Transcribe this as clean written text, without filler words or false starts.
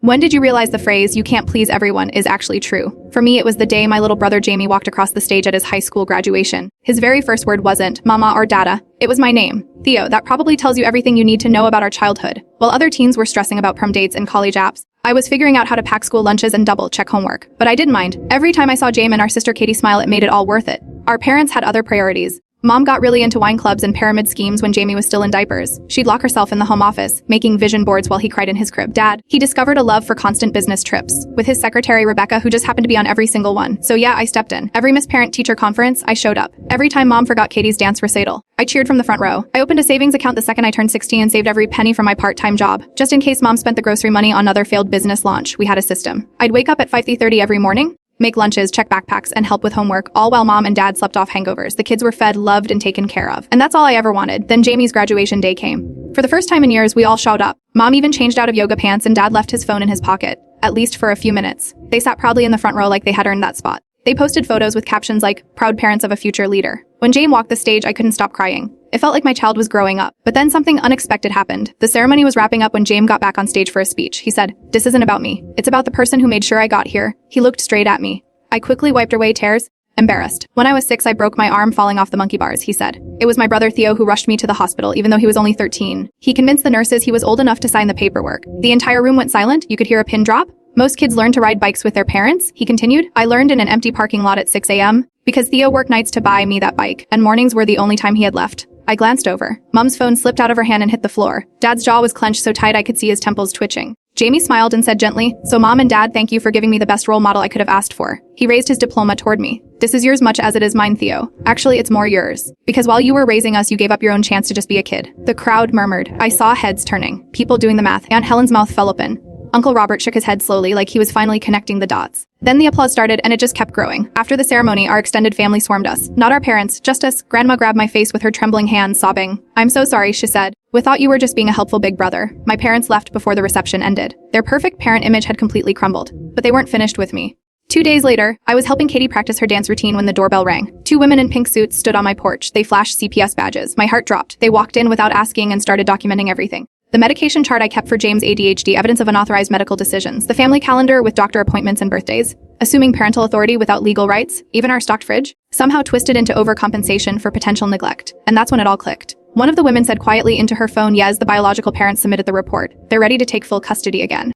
When did you realize the phrase, "you can't please everyone," is actually true? For me, it was the day my little brother Jamie walked across the stage at his high school graduation. His very first word wasn't "mama" or "dada." It was my name, Theo. That probably tells you everything you need to know about our childhood. While other teens were stressing about prom dates and college apps, I was figuring out how to pack school lunches and double-check homework. But I didn't mind. Every time I saw Jamie and our sister Katie smile, it made it all worth it. Our parents had other priorities. Mom got really into wine clubs and pyramid schemes when Jamie was still in diapers. She'd lock herself in the home office, making vision boards while he cried in his crib. Dad, he discovered a love for constant business trips, with his secretary Rebecca, who just happened to be on every single one. So yeah, I stepped in. Every Miss Parent-Teacher conference, I showed up. Every time Mom forgot Katie's dance recital, I cheered from the front row. I opened a savings account the second I turned 16 and saved every penny from my part-time job. Just in case Mom spent the grocery money on another failed business launch, we had a system. I'd wake up at 5:30 every morning, make lunches, check backpacks, and help with homework, all while Mom and Dad slept off hangovers. The kids were fed, loved, and taken care of. And that's all I ever wanted. Then Jamie's graduation day came. For the first time in years, we all showed up. Mom even changed out of yoga pants and Dad left his phone in his pocket, at least for a few minutes. They sat proudly in the front row like they had earned that spot. They posted photos with captions like, "Proud parents of a future leader." When Jamie walked the stage, I couldn't stop crying. It felt like my child was growing up. But then something unexpected happened. The ceremony was wrapping up when Jamie got back on stage for a speech. He said, "This isn't about me. It's about the person who made sure I got here." He looked straight at me. I quickly wiped away tears, embarrassed. "When I was 6, I broke my arm falling off the monkey bars," he said. "It was my brother Theo who rushed me to the hospital, even though he was only 13. He convinced the nurses he was old enough to sign the paperwork." The entire room went silent. You could hear a pin drop. "Most kids learn to ride bikes with their parents," he continued. "I learned in an empty parking lot at 6 a.m. because Theo worked nights to buy me that bike, and mornings were the only time he had left." I glanced over. Mom's phone slipped out of her hand and hit the floor. Dad's jaw was clenched so tight I could see his temples twitching. Jamie smiled and said gently, "So Mom and Dad, thank you for giving me the best role model I could have asked for." He raised his diploma toward me. "This is yours much as it is mine, Theo. Actually, it's more yours. Because while you were raising us, you gave up your own chance to just be a kid." The crowd murmured. I saw heads turning, people doing the math. Aunt Helen's mouth fell open. Uncle Robert shook his head slowly, like he was finally connecting the dots. Then the applause started, and it just kept growing. After the ceremony, our extended family swarmed us. Not our parents, just us. Grandma grabbed my face with her trembling hands, sobbing. "I'm so sorry," she said. "We thought you were just being a helpful big brother." My parents left before the reception ended. Their perfect parent image had completely crumbled. But they weren't finished with me. 2 days later, I was helping Katie practice her dance routine when the doorbell rang. 2 women in pink suits stood on my porch. They flashed CPS badges. My heart dropped. They walked in without asking and started documenting everything. The medication chart I kept for James' ADHD, evidence of unauthorized medical decisions, the family calendar with doctor appointments and birthdays, assuming parental authority without legal rights, even our stocked fridge, somehow twisted into overcompensation for potential neglect. And that's when it all clicked. One of the women said quietly into her phone, "Yes, the biological parents submitted the report. They're ready to take full custody again."